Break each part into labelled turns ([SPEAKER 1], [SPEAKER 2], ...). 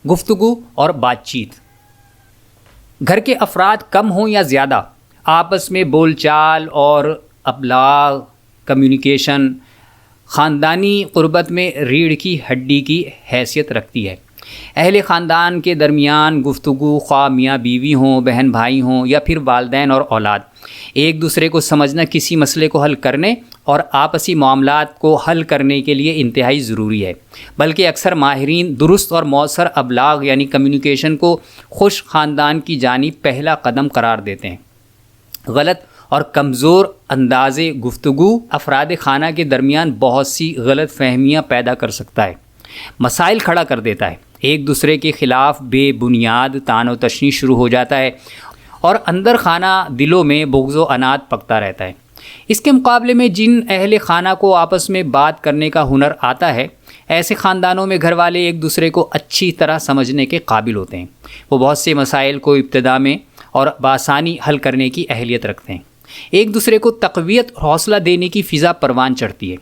[SPEAKER 1] گفتگو اور بات چیت. گھر کے افراد کم ہوں یا زیادہ، آپس میں بول چال اور ابلاغ کمیونیکیشن خاندانی قربت میں ریڑھ کی ہڈی کی حیثیت رکھتی ہے. اہل خاندان کے درمیان گفتگو، خواہ میاں بیوی ہوں، بہن بھائی ہوں یا پھر والدین اور اولاد، ایک دوسرے کو سمجھنا کسی مسئلے کو حل کرنے اور آپسی معاملات کو حل کرنے کے لیے انتہائی ضروری ہے. بلکہ اکثر ماہرین درست اور مؤثر ابلاغ یعنی کمیونیکیشن کو خوش خاندان کی جانب پہلا قدم قرار دیتے ہیں. غلط اور کمزور انداز گفتگو افراد خانہ کے درمیان بہت سی غلط فہمیاں پیدا کر سکتا ہے، مسائل کھڑا کر دیتا ہے، ایک دوسرے کے خلاف بے بنیاد طعن و تشنیع شروع ہو جاتا ہے اور اندر خانہ دلوں میں بغض و عناد پکتا رہتا ہے. اس کے مقابلے میں جن اہل خانہ کو آپس میں بات کرنے کا ہنر آتا ہے، ایسے خاندانوں میں گھر والے ایک دوسرے کو اچھی طرح سمجھنے کے قابل ہوتے ہیں. وہ بہت سے مسائل کو ابتدا میں اور بآسانی حل کرنے کی اہلیت رکھتے ہیں. ایک دوسرے کو تقویت اور حوصلہ دینے کی فضا پروان چڑھتی ہے.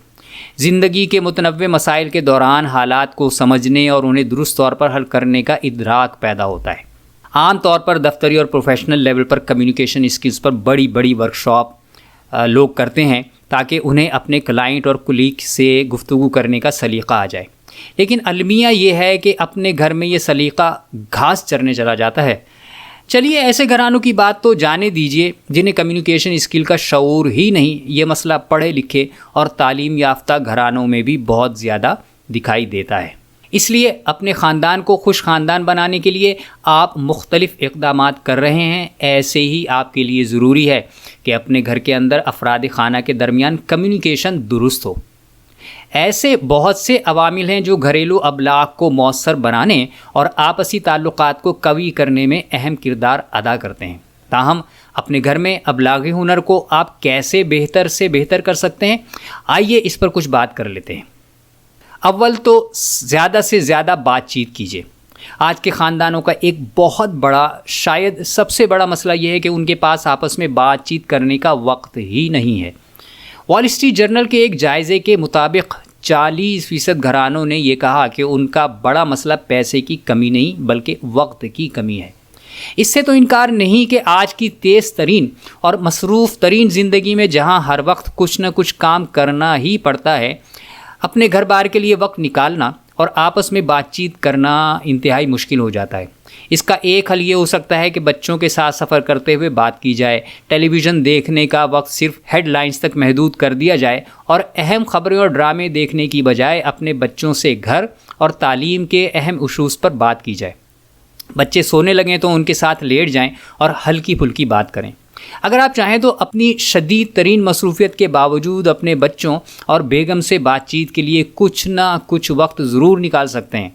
[SPEAKER 1] زندگی کے متنوع مسائل کے دوران حالات کو سمجھنے اور انہیں درست طور پر حل کرنے کا ادراک پیدا ہوتا ہے. عام طور پر دفتری اور پروفیشنل لیول پر کمیونیکیشن اسکلز پر بڑی ورکشاپ لوگ کرتے ہیں تاکہ انہیں اپنے کلائنٹ اور کولیگ سے گفتگو کرنے کا سلیقہ آ جائے. لیکن المیہ یہ ہے کہ اپنے گھر میں یہ سلیقہ گھاس چرنے چلا جاتا ہے. چلیے ایسے گھرانوں کی بات تو جانے دیجئے جنہیں کمیونیکیشن اسکل کا شعور ہی نہیں. یہ مسئلہ پڑھے لکھے اور تعلیم یافتہ گھرانوں میں بھی بہت زیادہ دکھائی دیتا ہے. اس لیے اپنے خاندان کو خوش خاندان بنانے کے لیے آپ مختلف اقدامات کر رہے ہیں. ایسے ہی آپ کے لیے ضروری ہے کہ اپنے گھر کے اندر افراد خانہ کے درمیان کمیونیکیشن درست ہو. ایسے بہت سے عوامل ہیں جو گھریلو ابلاغ کو مؤثر بنانے اور آپسی تعلقات کو قوی کرنے میں اہم کردار ادا کرتے ہیں. تاہم اپنے گھر میں ابلاغی ہنر کو آپ کیسے بہتر سے بہتر کر سکتے ہیں؟ آئیے اس پر کچھ بات کر لیتے ہیں. اول تو زیادہ سے زیادہ بات چیت کیجیے. آج کے خاندانوں کا ایک بہت بڑا، شاید سب سے بڑا مسئلہ یہ ہے کہ ان کے پاس آپس میں بات چیت کرنے کا وقت ہی نہیں ہے. وال اسٹریٹ جرنل کے ایک جائزے کے مطابق 40% گھرانوں نے یہ کہا کہ ان کا بڑا مسئلہ پیسے کی کمی نہیں بلکہ وقت کی کمی ہے. اس سے تو انکار نہیں کہ آج کی تیز ترین اور مصروف ترین زندگی میں جہاں ہر وقت کچھ نہ کچھ کام کرنا ہی پڑتا ہے، اپنے گھر بار کے لیے وقت نکالنا اور آپس میں بات چیت کرنا انتہائی مشکل ہو جاتا ہے. اس کا ایک حل یہ ہو سکتا ہے کہ بچوں کے ساتھ سفر کرتے ہوئے بات کی جائے، ٹیلی ویژن دیکھنے کا وقت صرف ہیڈ لائنز تک محدود کر دیا جائے اور اہم خبریں اور ڈرامے دیکھنے کی بجائے اپنے بچوں سے گھر اور تعلیم کے اہم ایشوز پر بات کی جائے. بچے سونے لگیں تو ان کے ساتھ لیٹ جائیں اور ہلکی پھلکی بات کریں. اگر آپ چاہیں تو اپنی شدید ترین مصروفیت کے باوجود اپنے بچوں اور بیگم سے بات چیت کے لیے کچھ نہ کچھ وقت ضرور نکال سکتے ہیں.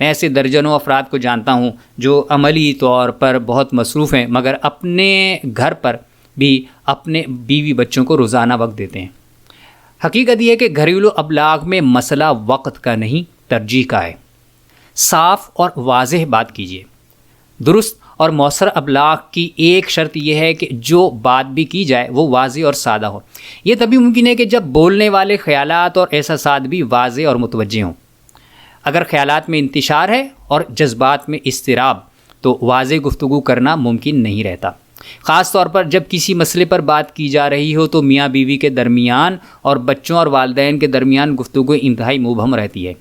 [SPEAKER 1] میں ایسے درجنوں افراد کو جانتا ہوں جو عملی طور پر بہت مصروف ہیں مگر اپنے گھر پر بھی اپنے بیوی بچوں کو روزانہ وقت دیتے ہیں. حقیقت یہ ہے کہ گھریلو ابلاغ میں مسئلہ وقت کا نہیں، ترجیح کا ہے. صاف اور واضح بات کیجیے. درست اور مؤثر ابلاغ کی ایک شرط یہ ہے کہ جو بات بھی کی جائے وہ واضح اور سادہ ہو. یہ تبھی ممکن ہے کہ جب بولنے والے خیالات اور احساسات بھی واضح اور متوجہ ہوں. اگر خیالات میں انتشار ہے اور جذبات میں اضطراب تو واضح گفتگو کرنا ممکن نہیں رہتا. خاص طور پر جب کسی مسئلے پر بات کی جا رہی ہو تو میاں بیوی کے درمیان اور بچوں اور والدین کے درمیان گفتگو انتہائی مبہم رہتی ہے.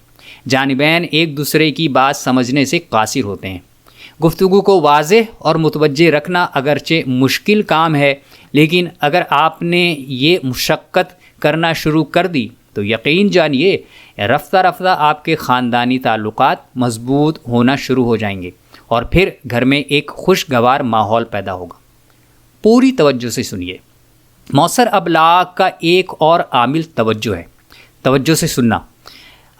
[SPEAKER 1] جانبین ایک دوسرے کی بات سمجھنے سے قاصر ہوتے ہیں. گفتگو کو واضح اور متوجہ رکھنا اگرچہ مشکل کام ہے، لیکن اگر آپ نے یہ مشقت کرنا شروع کر دی تو یقین جانیے رفتہ رفتہ آپ کے خاندانی تعلقات مضبوط ہونا شروع ہو جائیں گے اور پھر گھر میں ایک خوشگوار ماحول پیدا ہوگا. پوری توجہ سے سنیے. مؤثر ابلاغ کا ایک اور عامل توجہ ہے. توجہ سے سننا.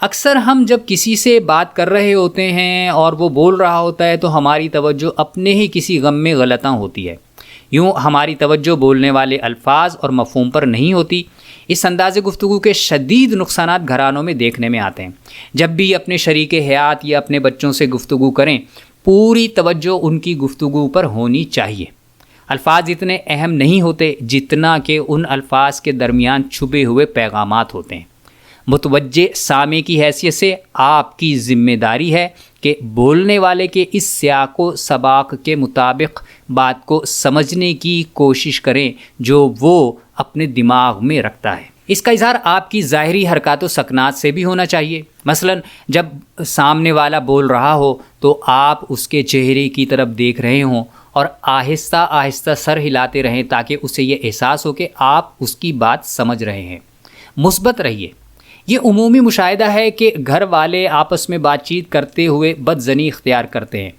[SPEAKER 1] اکثر ہم جب کسی سے بات کر رہے ہوتے ہیں اور وہ بول رہا ہوتا ہے تو ہماری توجہ اپنے ہی کسی غم میں غلطاں ہوتی ہے. یوں ہماری توجہ بولنے والے الفاظ اور مفہوم پر نہیں ہوتی. اس انداز گفتگو کے شدید نقصانات گھرانوں میں دیکھنے میں آتے ہیں. جب بھی اپنے شریک حیات یا اپنے بچوں سے گفتگو کریں پوری توجہ ان کی گفتگو پر ہونی چاہیے. الفاظ اتنے اہم نہیں ہوتے جتنا کہ ان الفاظ کے درمیان چھپے ہوئے پیغامات ہوتے ہیں. متوجہ سامع کی حیثیت سے آپ کی ذمہ داری ہے کہ بولنے والے کے اس سیاق و سباق کے مطابق بات کو سمجھنے کی کوشش کریں جو وہ اپنے دماغ میں رکھتا ہے۔ اس کا اظہار آپ کی ظاہری حرکات و سکنات سے بھی ہونا چاہیے۔ مثلا جب سامنے والا بول رہا ہو تو آپ اس کے چہرے کی طرف دیکھ رہے ہوں اور آہستہ آہستہ سر ہلاتے رہیں تاکہ اسے یہ احساس ہو کہ آپ اس کی بات سمجھ رہے ہیں۔ مثبت رہیے۔ یہ عمومی مشاہدہ ہے کہ گھر والے آپس میں بات چیت کرتے ہوئے بدظنی اختیار کرتے ہیں۔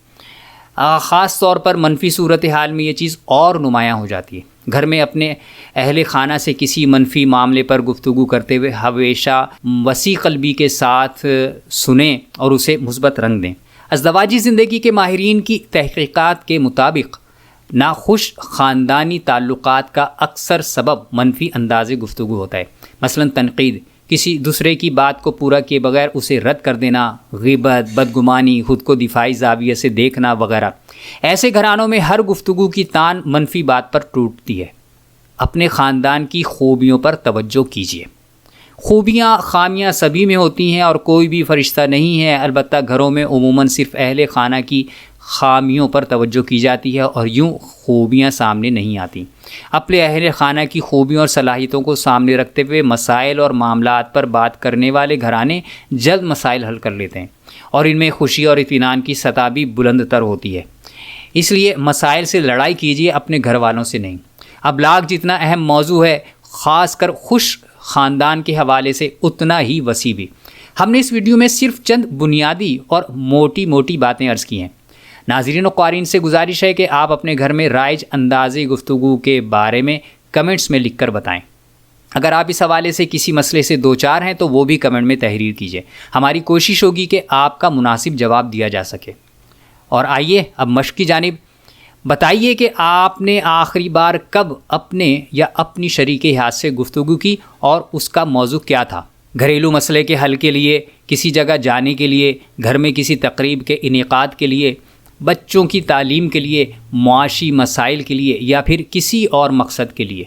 [SPEAKER 1] خاص طور پر منفی صورتحال میں یہ چیز اور نمایاں ہو جاتی ہے۔ گھر میں اپنے اہل خانہ سے کسی منفی معاملے پر گفتگو کرتے ہوئے ہمیشہ وسیع قلبی کے ساتھ سنیں اور اسے مثبت رنگ دیں۔ ازدواجی زندگی کے ماہرین کی تحقیقات کے مطابق ناخوش خاندانی تعلقات کا اکثر سبب منفی انداز گفتگو ہوتا ہے، مثلا تنقید، کسی دوسرے کی بات کو پورا کیے بغیر اسے رد کر دینا، غیبت، بدگمانی، خود کو دفاعی زاویے سے دیکھنا وغیرہ۔ ایسے گھرانوں میں ہر گفتگو کی تان منفی بات پر ٹوٹتی ہے۔ اپنے خاندان کی خوبیوں پر توجہ کیجیے۔ خوبیاں خامیاں سبھی میں ہوتی ہیں اور کوئی بھی فرشتہ نہیں ہے، البتہ گھروں میں عموماً صرف اہل خانہ کی خامیوں پر توجہ کی جاتی ہے اور یوں خوبیاں سامنے نہیں آتی۔ اپنے اہل خانہ کی خوبیوں اور صلاحیتوں کو سامنے رکھتے ہوئے مسائل اور معاملات پر بات کرنے والے گھرانے جلد مسائل حل کر لیتے ہیں اور ان میں خوشی اور اطمینان کی سطح بھی بلند تر ہوتی ہے۔ اس لیے مسائل سے لڑائی کیجیے، اپنے گھر والوں سے نہیں۔ ابلاغ جتنا اہم موضوع ہے، خاص کر خوش خاندان کے حوالے سے اتنا ہی وسیع بھی۔ ہم نے اس ویڈیو میں صرف چند بنیادی اور موٹی موٹی باتیں عرض کی ہیں۔ ناظرین و قارئین سے گزارش ہے کہ آپ اپنے گھر میں رائج اندازی گفتگو کے بارے میں کمنٹس میں لکھ کر بتائیں۔ اگر آپ اس حوالے سے کسی مسئلے سے دوچار ہیں تو وہ بھی کمنٹ میں تحریر کیجیے۔ ہماری کوشش ہوگی کہ آپ کا مناسب جواب دیا جا سکے۔ اور آئیے اب مشق کی جانب۔ بتائیے کہ آپ نے آخری بار کب اپنے یا اپنی شریک حیات سے گفتگو کی اور اس کا موضوع کیا تھا؟ گھریلو مسئلے کے حل کے لیے، کسی جگہ جانے کے لیے، گھر میں کسی تقریب کے انعقاد کے لیے، بچوں کی تعلیم کے لیے، معاشی مسائل کے لیے یا پھر کسی اور مقصد کے لیے؟